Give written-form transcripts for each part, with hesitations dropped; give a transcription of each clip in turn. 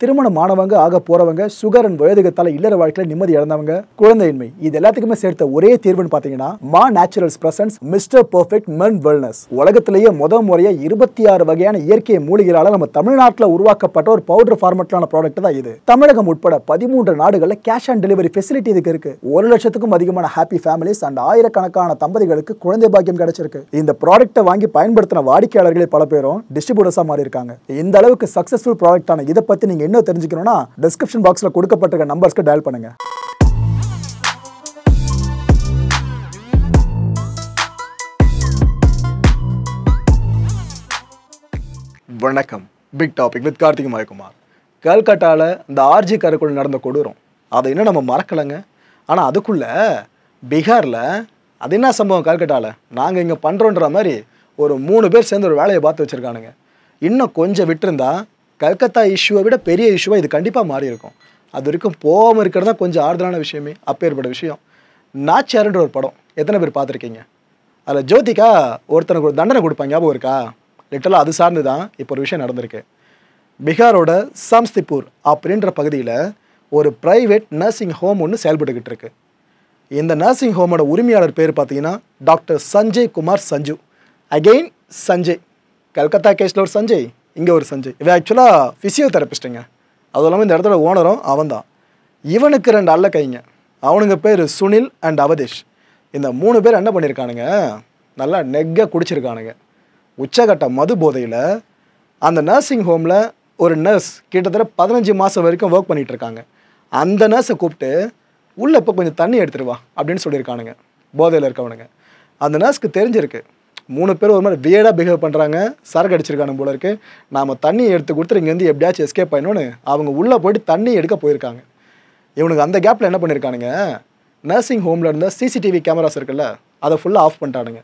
திருமணமானவங்க, ஆக போறவங்க, sugar and வயதுகத்தால இல்லற வாழ்க்கையில நிம்மதி இழந்தவங்க, குழந்தையின்மை, இது எல்லாத்துக்குமே சேர்த்த ஒரே தீர்வுன்னு பாத்தீங்கன்னா மா நேச்சுரல்ஸ் பிரசன்ஸ் மிஸ்டர் பெர்ஃபெக்ட் மென் வெல்னஸ். உலகத்திலேயே முறையா 26 வகையான இயற்கை மூலிகைகளால நம்ம தமிழ்நாட்டில் உருவாக்கப்பட்ட ஒரு பவுடர் ஃபார்மட்லான ப்ராடக்ட் தான் இது. தமிழகம் உட்பட 13 நாடுகள்ல கேஷ் ஆன் டெலிவரி ஃபெசிலிட்டி இதுக்கு இருக்கு. 1 லட்சத்துக்கும் அதிகமான ஹாப்பி ஃபேமிலிஸ் அண்ட் ஆயிரக்கணக்கான தம்பதிகளுக்கு குழந்தை பாக்கியம் கிடைச்சிருக்கு. இந்த ப்ராடக்ட்டை வாங்கி பயன்படுத்தின வாடிக்கையாளர்களே பல பேரும் டிஸ்ட்ரிபியூட்டர்ஸா மாறி இருக்காங்க. இந்த அளவுக்கு சக்சஸ்ஃபுல் ப்ராடக்டான இதை பத்தி நீங்க இன்னும் தெரிஞ்சுக்கணும்னா டிஸ்கிரிப்ஷன் பாக்ஸ்ல கொடுக்கப்பட்டிருக்க நம்பர்ஸ்க்கு டயல் பண்ணுங்க. வணக்கம். Big topic with Karthik Mayakumar. கல்கட்டால இந்த ஆர்ஜி கருக்குள்ள நடந்த கொடூரம் அதை இன்னும் நம்ம மறக்கலைங்க. ஆனால் அதுக்குள்ள பீகாரில் அது என்ன சம்பவம்? கல்கட்டாவில் நாங்கள் இங்கே பண்ணுறோன்ற மாதிரி ஒரு 3 பேர் சேர்ந்து ஒரு வேலையை பார்த்து வச்சுருக்கானுங்க. இன்னும் கொஞ்சம் விட்டுருந்தா கல்கத்தா இஷ்யூவை விட பெரிய இஷ்யூவாக இது கண்டிப்பாக மாறி இருக்கும். அது வரைக்கும் போகாமல் இருக்கிறது தான் கொஞ்சம் ஆறுதலான விஷயமே. அப்பேற்பட்ட விஷயம். நாச்சியார்ன்ற ஒரு படம் எத்தனை பேர் பார்த்துருக்கீங்க? அதில் ஜோதிகா ஒருத்தனுக்கு ஒரு தண்டனை கொடுப்பாங்க, ஞாபகம் இருக்கா? லிட்டலாக அது சார்ந்து தான் இப்போ ஒரு விஷயம் நடந்திருக்கு. பீகாரோட சம்ஸ்திபூர் அப்படின்ற பகுதியில் ஒரு ப்ரைவேட் நர்சிங் ஹோம் ஒன்று செயல்பட்டுக்கிட்டு இருக்கு. இந்த நர்சிங் ஹோமோட உரிமையாளர் பேர் பார்த்தீங்கன்னா டாக்டர் சஞ்சய் குமார் சஞ்சு. அகெயின் சஞ்சய். கல்கத்தா கேஸில் ஒரு சஞ்சய், இங்கே ஒரு சஞ்சய். இவன் ஆக்சுவலாக ஃபிசியோதெரபிஸ்ட்டுங்க. அதுவும் இல்லாமல் இந்த இடத்துல ஓனரும் அவன் தான். இவனுக்கு 2 அல்ல கைங்க. அவனுங்க பேர் சுனில் அண்ட் அவதேஷ். இந்த 3 பேர் என்ன பண்ணியிருக்கானுங்க, நல்லா நெக்க குடிச்சிருக்கானுங்க. உச்சகட்ட மது போதையில் அந்த நர்சிங் ஹோமில் ஒரு நர்ஸ் கிட்டத்தட்ட 15 மாதம் வரைக்கும் ஒர்க் பண்ணிகிட்டு இருக்காங்க. அந்த நர்ஸை கூப்பிட்டு உள்ளே இப்போ கொஞ்சம் தண்ணி எடுத்துருவா அப்படின்னு சொல்லியிருக்கானுங்க போதையில் இருக்கவனுங்க. அந்த நர்ஸ்க்கு தெரிஞ்சிருக்கு 3 பேர் ஒரு மாதிரி வியர்டாக பிஹேவ் பண்ணுறாங்க, சரக்கு அடிச்சிருக்கானு போல இருக்குது, நாம் தண்ணி எடுத்து கொடுத்துட்டு இங்கேருந்து எப்படியாச்சும் எஸ்கேப் ஆயிடணும்னு அவங்க உள்ளே போய்ட்டு தண்ணி எடுக்க போயிருக்காங்க. இவனுக்கு அந்த கேப்பில் என்ன பண்ணியிருக்கானுங்க, நர்சிங் ஹோமில் இருந்த சிசிடிவி கேமராஸ் இருக்குல்ல அதை ஃபுல்லாக ஆஃப் பண்ணிட்டானுங்க.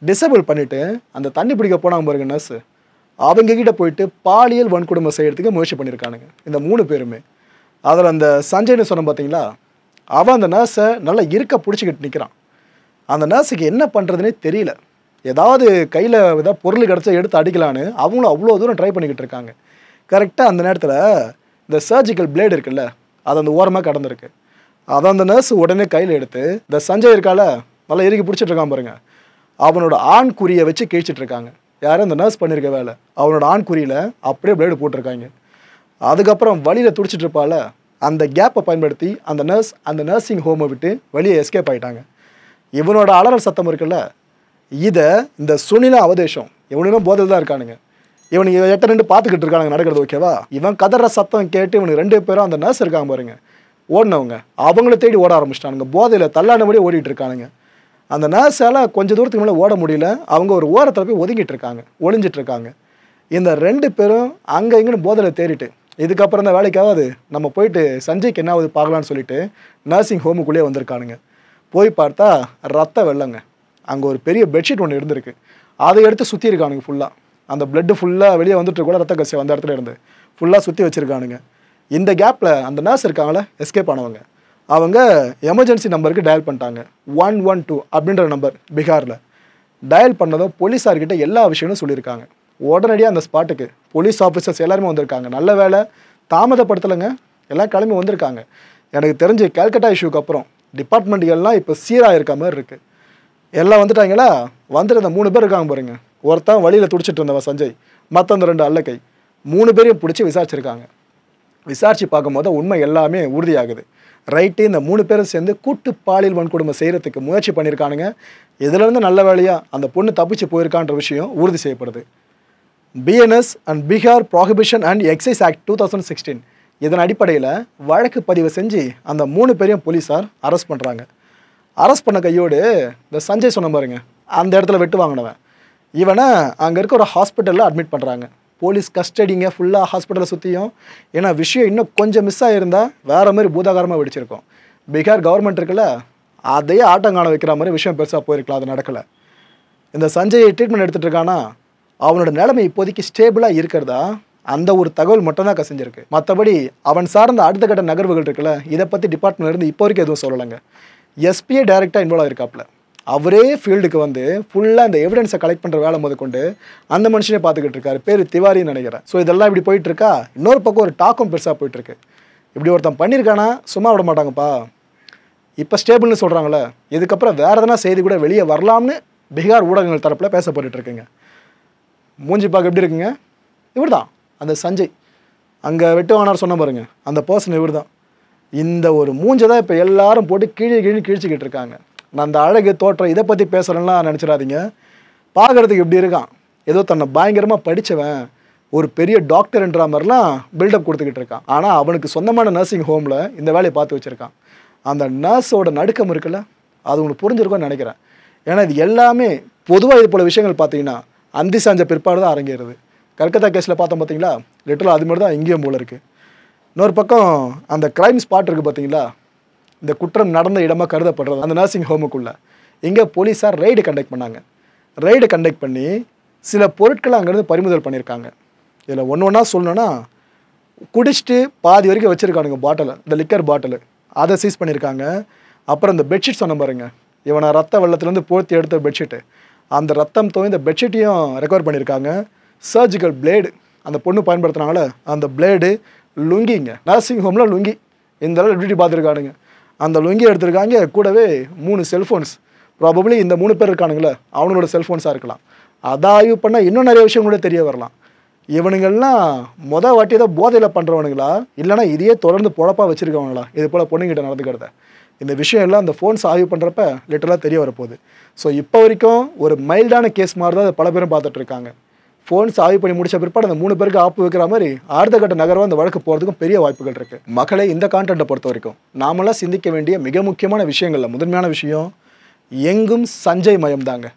டிசபிள் பண்ணிவிட்டு அந்த தண்ணி பிடிக்க போனாங்க பாருங்க நர்ஸு, அவங்கக்கிட்ட போயிட்டு பாலியல் வன்கொடுமை செய்கிறதுக்கு முயற்சி பண்ணியிருக்கானுங்க இந்த 3 பேருமே. அதில் அந்த சஞ்சய்னு சொன்ன பார்த்தீங்களா, அவன் அந்த நர்ஸை நல்லா இருக்க பிடிச்சிக்கிட்டு நிற்கிறான். அந்த நர்ஸுக்கு என்ன பண்ணுறதுனே தெரியல. ஏதாவது கையில் ஏதாவது பொருள் கிடச்சா எடுத்து அடிக்கலான்னு அவங்களும் அவ்வளோ தூரம் ட்ரை பண்ணிக்கிட்டு இருக்காங்க. கரெக்டாக அந்த நேரத்தில் இந்த சர்ஜிக்கல் பிளேடு இருக்குல்ல, அது அந்த ஓரமாக கடந்திருக்கு. அதை அந்த நர்ஸ் உடனே கையில் எடுத்து இந்த சஞ்சய் இருக்கால நல்லா இறுக்கி பிடிச்சிட்டு இருக்கான் பாருங்க, அவனோட ஆண் குறியை வச்சு கிழிச்சிட்டு இருக்காங்க. யாரும் அந்த நர்ஸ் பண்ணியிருக்க வேலை, அவனோட ஆண் குறியில் அப்படியே பிளேடு போட்டிருக்காங்க. அதுக்கப்புறம் வழியில் துடிச்சிட்டு இருப்பால, அந்த கேப்பை பயன்படுத்தி அந்த நர்சிங் ஹோமை விட்டு வெளியே எஸ்கேப் ஆகிட்டாங்க. இவனோட அலறல் சத்தம் இருக்குல்ல, இதை இந்த சுனில அவதேஷம் இவனும் போதையில் தான் இருக்கானுங்க. இவனுக்கு 8-2 பார்த்துக்கிட்டு இருக்கானுங்க நடக்கிறது. ஓகேவா? இவன் கதற சத்தம் கேட்டு இவனுக்கு 2 பேரும் அந்த நர்ஸ் இருக்காங்க பாருங்க ஓடினவங்க, அவங்கள தேடி ஓட ஆரம்பிச்சிட்டானுங்க. போதையில் தள்ளானபடியே ஓடிட்டு இருக்கானுங்க. அந்த நர்ஸால் கொஞ்சம் தூரத்துக்கு மேலே ஓட முடியல, அவங்க ஒரு ஓரத்தில் போய் ஒளிஞ்சிட்டு இருக்காங்க. இந்த 2 பேரும் அங்கே இங்கேன்னு போதையில் தேடிட்டு இதுக்கப்புறம் தான் வேலைக்காவது நம்ம போயிட்டு சஞ்சய்க்கு என்ன ஆகுது பார்க்கலான்னு சொல்லிட்டு நர்சிங் ஹோமுக்குள்ளேயே வந்திருக்கானுங்க. போய் பார்த்தா ரத்த வெள்ளங்க. அங்கே ஒரு பெரிய பெட்ஷீட் ஒன்று இருந்திருக்கு, அதை எடுத்து சுற்றி இருக்கானுங்க ஃபுல்லாக. அந்த பிளட்டு ஃபுல்லாக வெளியே வந்துட்டு கூட ரத்த கசி அந்த இடத்துல இருந்து ஃபுல்லாக சுற்றி வச்சுருக்கானுங்க. இந்த கேப்பில் அந்த நர்ஸ் இருக்காங்களே எஸ்கேப் ஆனவங்க, அவங்க எமர்ஜென்சி நம்பருக்கு டயல் பண்ணிட்டாங்க. 112 அப்படின்ற நம்பர் பீகாரில் டயல் பண்ணதும் போலீஸார்கிட்ட எல்லா விஷயமும் சொல்லியிருக்காங்க. உடனடியாக அந்த ஸ்பாட்டுக்கு போலீஸ் ஆஃபீஸர்ஸ் எல்லாருமே வந்திருக்காங்க. நல்ல வேலை தாமதப்படுத்தலைங்க, எல்லாம் கிளம்பி வந்திருக்காங்க. எனக்கு தெரிஞ்சு கல்கட்டா இஷ்யூக்கு அப்புறம் டிபார்ட்மெண்ட்டுகள்லாம் இப்போ சீராக இருக்க மாதிரி இருக்குது. எல்லாம் வந்துட்டாங்களா? வந்துட்டு அந்த 3 பேர் இருக்காங்க பாருங்க, ஒருத்தன் வழியில் துடிச்சிட்டு இருந்தவன் சஞ்சய், மற்ற அந்த 2 அல்லக்கை, 3 பேரையும் பிடிச்சி விசாரிச்சிருக்காங்க. விசாரித்து பார்க்கும்போது உண்மை எல்லாமே உறுதியாகுது. ரைட்டு, இந்த 3 பேரும் சேர்ந்து கூட்டு பாலியல் வன்கொடுமை செய்கிறதுக்கு முயற்சி பண்ணியிருக்கானுங்க. இதிலேருந்து நல்ல வேலையாக அந்த பொண்ணு தப்பிச்சு போயிருக்கான்ற விஷயம் உறுதி செய்யப்படுது. BNS and Bihar prohibition and exercise act 2016 இதன் அடிப்படையில் வழக்கு பதிவு செஞ்சு அந்த 3 பேரையும் போலீஸார் அரெஸ்ட் பண்ணுறாங்க. அரெஸ்ட் பண்ண கையோடு இந்த சஞ்சய் சொன்ன பாருங்க, அந்த இடத்துல வெட்டு வாங்கினவன், இவனை அங்கே இருக்க ஒரு ஹாஸ்பிட்டலில் அட்மிட் பண்ணுறாங்க. போலீஸ் கஸ்டடிங்க ஃபுல்லாக ஹாஸ்பிட்டலை சுற்றியும். ஏன்னா விஷயம் இன்னும் கொஞ்சம் மிஸ் ஆகியிருந்தால் வேறு மாதிரி பூதாகாரமாக வெடிச்சிருக்கும். பீகார் கவர்மெண்ட் இருக்குல்ல, அதையே ஆட்டங்காண வைக்கிற மாதிரி விஷயம் பெருசாக போயிருக்கலாம், அது நடக்கலை. இந்த சஞ்சய் ட்ரீட்மெண்ட் எடுத்துகிட்டு இருக்கானா, அவனோட நிலைமை இப்போதைக்கு ஸ்டேபிளாக இருக்கிறதா அந்த ஒரு தகவல் மட்டும் தான் கசிஞ்சிருக்கு. மற்றபடி அவன் சார்ந்த அடுத்த கட்ட நகர்வுகள் இருக்குல்ல, இதை பற்றி டிபார்ட்மெண்ட்லேருந்து இப்போ வரைக்கும் எதுவும் சொல்லலைங்க. எஸ்பியே டைரெக்டாக இன்வால்வ் ஆகிருக்காப்புல. அவரே ஃபீல்டுக்கு வந்து ஃபுல்லாக அந்த எவிடன்ஸை கலெக்ட் பண்ணுற வேலை முதற்கொண்டு அந்த மனுஷனே பார்த்துக்கிட்டு இருக்காரு. பேர் திவாரின்னு நினைக்கிறேன். ஸோ இதெல்லாம் இப்படி போயிட்டு இருக்கா. இன்னொரு பக்கம் ஒரு டாக்கும் பெருசாக போயிட்டு இருக்கு. இப்படி ஒருத்தன் பண்ணியிருக்கானா சும்மா விட மாட்டாங்கப்பா. இப்போ ஸ்டேபிள்னு சொல்கிறாங்களே, இதுக்கப்புறம் வேறு எதனா செய்தி கூட வெளியே வரலாம்னு பீகார் ஊடகங்கள் தரப்பில் பேசப்பட்டு இருக்குங்க. மூஞ்சி பார்க்க எப்படி இருக்குங்க? இவர் தான் அந்த சஞ்சய், அங்கே வெட்டுவானார் சொன்ன பாருங்க, அந்த பர்சன் இவர் தான். இந்த ஒரு மூஞ்சை தான் இப்போ எல்லாரும் போட்டு கீழே கிழிச்சிக்கிட்டு இருக்காங்க. நான் அந்த அழகு தோற்றம் இதை பற்றி பேசுகிறேன்லாம் நினச்சிடாதீங்க. பார்க்குறதுக்கு எப்படி இருக்கான், ஏதோ தன்னை பயங்கரமாக படித்தவன், ஒரு பெரிய டாக்டர்ன்ற மாதிரிலாம் பில்டப் கொடுத்துக்கிட்டு இருக்கான். ஆனால் அவனுக்கு சொந்தமான நர்சிங் ஹோமில் இந்த வேலையை பார்த்து வச்சுருக்கான். அந்த நர்ஸோட நடுக்கம் இருக்குல்ல, அது உங்களுக்கு புரிஞ்சிருக்கும்னு நினைக்கிறேன். ஏன்னா இது எல்லாமே பொதுவாக இது போல் விஷயங்கள் பார்த்தீங்கன்னா அந்தி சாஞ்ச பிற்பாடு தான் அரங்கேறுது. கல்கத்தா கேஸில் பார்த்தோம் பார்த்தீங்களா, லிட்டரலாக அது மாதிரி தான் இங்கேயும் போல இருக்குது. இன்னொரு பக்கம் அந்த க்ரைம் ஸ்பாட் இருக்குது பார்த்தீங்களா, இந்த குற்றம் நடந்த இடமாக கருதப்படுறது அந்த நர்சிங் ஹோமுக்குள்ளே, இங்கே போலீஸார் ரெய்டு கண்டக்ட் பண்ணாங்க. ரெய்டு கண்டக்ட் பண்ணி சில பொருட்களை அங்கேருந்து பறிமுதல் பண்ணியிருக்காங்க. இதில் ஒன்று ஒன்றா சொல்லணுன்னா, குடிச்சிட்டு பாதி வரைக்கும் வச்சுருக்கானுங்க பாட்டில், இந்த லிக்கர் பாட்டில், அதை சீஸ் பண்ணியிருக்காங்க. அப்புறம் இந்த பெட்ஷீட் சொன்ன பாருங்க, இவனை ரத்த வெள்ளத்துலேருந்து போர்த்தி எடுத்த பெட்ஷீட்டு, அந்த ரத்தம் தோய்ந்த பெட்ஷீட்டையும் ரெக்கவர் பண்ணியிருக்காங்க. சர்ஜிக்கல் பிளேடு, அந்த பொண்ணு பயன்படுத்துனாங்களே அந்த பிளேடு, லுங்கிங்க, நர்சிங் ஹோமில் லுங்கி இந்த அளவு டியூட்டி பார்த்துருக்கானுங்க. அந்த லுங்கி எடுத்திருக்காங்க. கூடவே 3 செல்ஃபோன்ஸ், ப்ராபப்ளி இந்த 3 பேர் இருக்கானுங்களே அவனோட செல்ஃபோன்ஸாக இருக்கலாம். அதை ஆய்வு பண்ணால் இன்னும் நிறைய விஷயம் கூட தெரிய வரலாம். இவனுங்கள்லாம் வாட்டி ஏதோ போதையில் பண்ணுறவனுங்களா, இல்லைனா இதையே தொடர்ந்து பொழப்பாக வச்சுருக்கவங்களா இது போல் பொண்ணுங்கிட்ட நடந்துக்கிறத. இந்த விஷயம் எல்லாம் அந்த ஃபோன்ஸ் ஆய்வு பண்ணுறப்ப லிட்டரலாக தெரிய வரப்போகுது. ஸோ இப்போ வரைக்கும் ஒரு மைல்டான கேஸ் மாதிரி தான் பல பேரும் பார்த்துட்ருக்காங்க. ஃபோன்ஸ் ஆய்வு பண்ணி முடிச்ச பிற்பாடு அந்த 3 பேருக்கு ஆப்பு வைக்கிற மாதிரி அடுத்த கட்ட நகர்வாக அந்த வழக்கு போகிறதுக்கும் பெரிய வாய்ப்புகள் இருக்குது. மக்களை இந்த கான்டென்ட்டை பொறுத்த வரைக்கும் நாமெல்லாம் சிந்திக்க வேண்டிய மிக முக்கியமான விஷயங்களில் முதன்மையான விஷயம் எங்கும் சஞ்சய் மயம் தாங்க.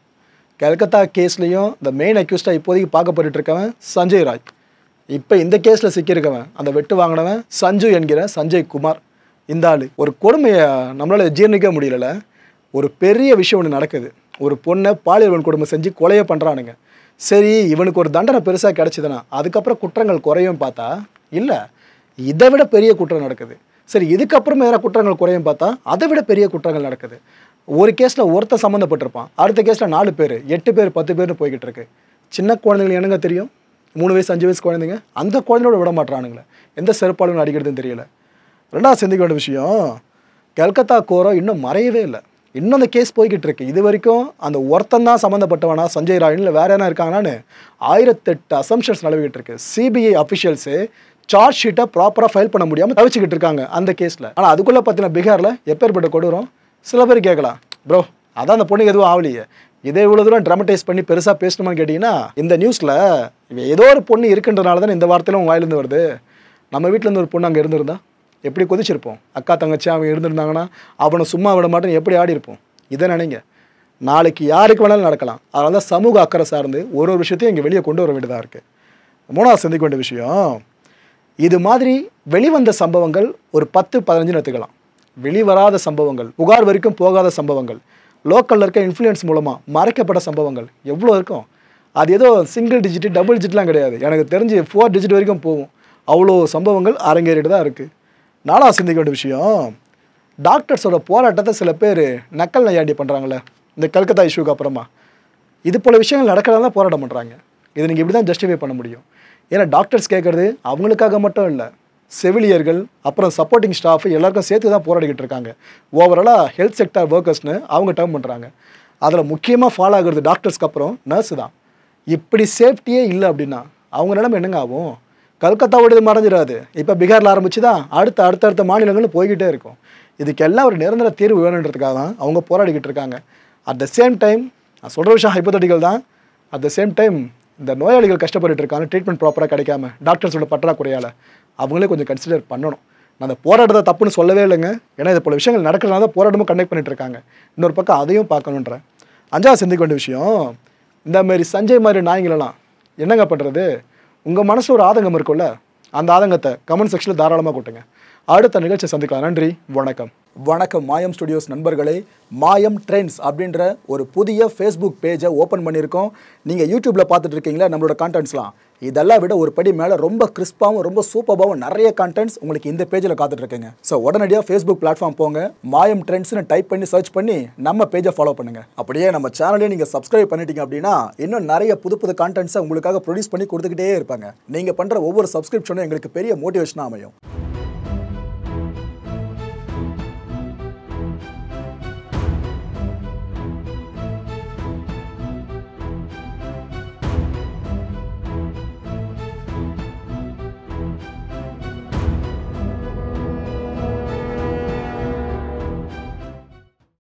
கல்கத்தா கேஸ்லேயும் இந்த மெயின் அக்யூஸ்டாக இப்போதைக்கு பார்க்கப்பட்டு இருக்கவன் சஞ்சய் ராய். இப்போ இந்த கேஸில் சிக்கியிருக்கவன் அந்த வெட்டு வாங்கினவன் சஞ்சு என்கிற சஞ்சய் குமார். இந்த ஆள் ஒரு கொடுமையை நம்மளால் ஜீர்ணிக்க முடியல. ஒரு பெரிய விஷயம் ஒன்று நடக்குது. ஒரு பொண்ணை பாலியல் கொடுமை செஞ்சு கொலையை பண்ணுறானுங்க. சரி, இவனுக்கு ஒரு தண்டனை பெருசாக கிடச்சிதுன்னா அதுக்கப்புறம் குற்றங்கள் குறையும் பார்த்தா இல்லை, இதை விட பெரிய குற்றம் நடக்குது. சரி, இதுக்கப்புறம் வேறு குற்றங்கள் குறையும் பார்த்தா அதை விட பெரிய குற்றங்கள் நடக்குது. ஒரு கேஸில் ஒருத்தர் சம்மந்தப்பட்டிருப்பான், அடுத்த கேஸில் 4 பேர் 8 பேர் 10 பேர்னு போய்கிட்டு இருக்கு. சின்ன குழந்தைங்களுக்கு என்னங்க தெரியும், 3 வயசு 5 வயசு குழந்தைங்க, அந்த குழந்தையோட விட மாட்டானுங்களே, எந்த செருப்பாலும் அடிக்கிறதுன்னு தெரியல. ரெண்டாவது சிந்திக்க வேண்டிய விஷயம், கல்கத்தா கோரம் இன்னும் மறையவே இல்லை. இன்னும் அந்த கேஸ் போய்கிட்டு இருக்கு. இது வரைக்கும் அந்த ஒருத்தன் தான் சம்மந்தப்பட்டவனா சஞ்சய் ராய் இல்லை வேறு என்ன இருக்காங்கன்னு 1008 அசம்ஷன்ஸ் நிலவிக்கிட்டு இருக்கு. சிபிஐ அஃபிஷியல்ஸு சார்ஜ் ஷீட்டை ப்ராப்பராக ஃபைல் பண்ண முடியாமல் தவிச்சிக்கிட்டு இருக்காங்க அந்த கேஸில். ஆனால் அதுக்குள்ளே பார்த்தீங்கன்னா பீகாரில் எப்பேற்பட்ட கொடூரம். சில பேர் கேட்கலாம், ப்ரோ அதான் அந்த பொண்ணுக்கு எதுவும் ஆகலையே, இதே இவ்வளோ தூரம் ட்ராமடைஸ் பண்ணி பெருசாக பேசணுமான்னு கேட்டிங்கன்னா, இந்த நியூஸில் ஏதோ ஒரு பொண்ணு இருக்குன்றனால தான் இந்த வார்த்தையில உங்கள் வாயிலேருந்து வருது. நம்ம வீட்டிலேருந்து ஒரு பொண்ணு அங்கே இருந்திருந்தா எப்படி கொதிச்சிருப்போம், அக்கா தங்கச்சி அவங்க இருந்திருந்தாங்கன்னா அவனை சும்மா விட மாட்டேன்னு எப்படி ஆடி இருப்போம். இதை நினைங்க, நாளைக்கு யாருக்கு வேணாலும் நடக்கலாம். அதனால தான் சமூக அக்கறை சார்ந்து ஒரு விஷயத்தையும் இங்கே வெளியே கொண்டு வர வேண்டியதாக இருக்குது. மூணாவது சிந்திக்க வேண்டிய விஷயம், இது மாதிரி வெளிவந்த சம்பவங்கள் ஒரு 10-15 எடுத்துக்கலாம். வெளிவராத சம்பவங்கள், புகார் வரைக்கும் போகாத சம்பவங்கள், லோக்கலில் இருக்க இன்ஃப்ளூயன்ஸ் மூலமாக மறைக்கப்பட்ட சம்பவங்கள் எவ்வளோ இருக்கும். அது ஏதோ சிங்கிள் டிஜிட் டபுள் டிஜிட்லாம் கிடையாது, எனக்கு தெரிஞ்சு 4 டிஜிட் வரைக்கும் போகும். அவ்வளோ சம்பவங்கள் அரங்கேறிட்டு தான் இருக்குது. நாலாவது சிந்திக்க வேண்டிய விஷயம், டாக்டர்ஸோட போராட்டத்தை சில பேர் நக்கல் நையாண்டி பண்ணுறாங்களே இந்த கல்கத்தா இஷ்யூக்கு அப்புறமா. இது போல் விஷயங்கள் நடக்கிறதா தான் போராட்டம் பண்ணுறாங்க. இதை நீங்கள் இப்படி தான் ஜஸ்டிஃபை பண்ண முடியும். ஏன்னா டாக்டர்ஸ் கேட்குறது அவங்களுக்காக மட்டும் இல்லை, செவிலியர்கள் அப்புறம் சப்போர்ட்டிங் ஸ்டாஃப் எல்லாருக்கும் சேர்த்து தான் போராடிக்கிட்டு இருக்காங்க. ஓவராலாக ஹெல்த் செக்டர் ஒர்க்கர்ஸ்னு அவங்க டேர்ம் பண்ணுறாங்க. அதில் முக்கியமாக ஃபாலோ ஆகுறது டாக்டர்ஸ்க்கு அப்புறம் நர்ஸு தான். இப்படி சேஃப்டியே இல்லை அப்படின்னா அவங்க நிலைமை என்னங்க ஆகும்? கல்கத்தாவோட மறைஞ்சிடாது, இப்போ பீகாரில் ஆரம்பிச்சு தான் அடுத்த மாநிலங்களும் போய்கிட்டே இருக்கும். இதுக்கெல்லாம் ஒரு நிரந்தர தீர்வு வேணுன்றதுக்காக தான் அவங்க போராடிக்கிட்டு இருக்காங்க. அட் த சேம் டைம் நான் சொல்கிற விஷயம் ஹைப்போதட்டிக்கல் தான். அட் த சேம் டைம் இந்த நோயாளிகள் கஷ்டப்பட்டு இருக்காங்க, ட்ரீட்மெண்ட் ப்ராப்பராக கிடைக்காம டாக்டர்ஸோட பற்றாக்குறையால் அவங்களே கொஞ்சம் கன்சிடர் பண்ணணும். நான் அந்த போராட்டத்தை தப்புன்னு சொல்லவே இல்லைங்க, ஏன்னா இது போல விஷயங்கள் நடக்கிறதுனால தான் போராட்டமும் கண்டக்ட் பண்ணிட்டு இருக்காங்க. இன்னொரு பக்கம் அதையும் பார்க்கணுன்றேன். அஞ்சாவது சிந்திக்க வேண்டிய விஷயம், இந்த மாதிரி சஞ்சய் மாதிரி நாய்ங்களெல்லாம் என்னங்க பண்ணுறது? உங்கள் மனசு ஒரு ஆதங்கம் இருக்கும்ல, அந்த ஆதங்கத்தை கமெண்ட் செக்ஷனில் தாராளமாக கொட்டுங்க. அடுத்த நிகழ்ச்சியை சந்திக்கலாம். நன்றி, வணக்கம். வணக்கம் மாயம் ஸ்டுடியோஸ் நண்பர்களே. மாயம் ட்ரெண்ட்ஸ் அப்படின்ற ஒரு புதிய ஃபேஸ்புக் பேஜை ஓப்பன் பண்ணியிருக்கோம். நீங்கள் யூடியூப்பில் பார்த்துட்டு இருக்கீங்களா நம்மளோட கான்டென்ட்ஸ்லாம். இதெல்லாம் விட ஒரு படி மேலே ரொம்ப கிறிஸ்பாகவும் ரொம்ப சூப்பராகவும் நிறைய கான்டென்ட்ஸ் உங்களுக்கு இந்த பேஜில் காத்துட்ருக்குங்க. ஸோ உடனடியாக ஃபேஸ்புக் பிளாட்ஃபார்ம் போங்க, மாயம் ட்ரெண்ட்ஸ்னு டைப் பண்ணி சர்ச் பண்ணி நம்ம பேஜை ஃபாலோ பண்ணுங்கள். அப்படியே நம்ம சேனலையும் நீங்கள் சப்ஸ்கிரைப் பண்ணிட்டீங்க அப்படின்னா இன்னும் நிறைய புது புது கான்டென்ட்ஸை உங்களுக்காக ப்ரொடியூஸ் பண்ணி கொடுத்துக்கிட்டே இருப்பாங்க. நீங்கள் பண்ணுற ஒவ்வொரு சப்ஸ்கிரிப்ஷனும் எங்களுக்கு பெரிய மோட்டிவேஷனாக அமையும்.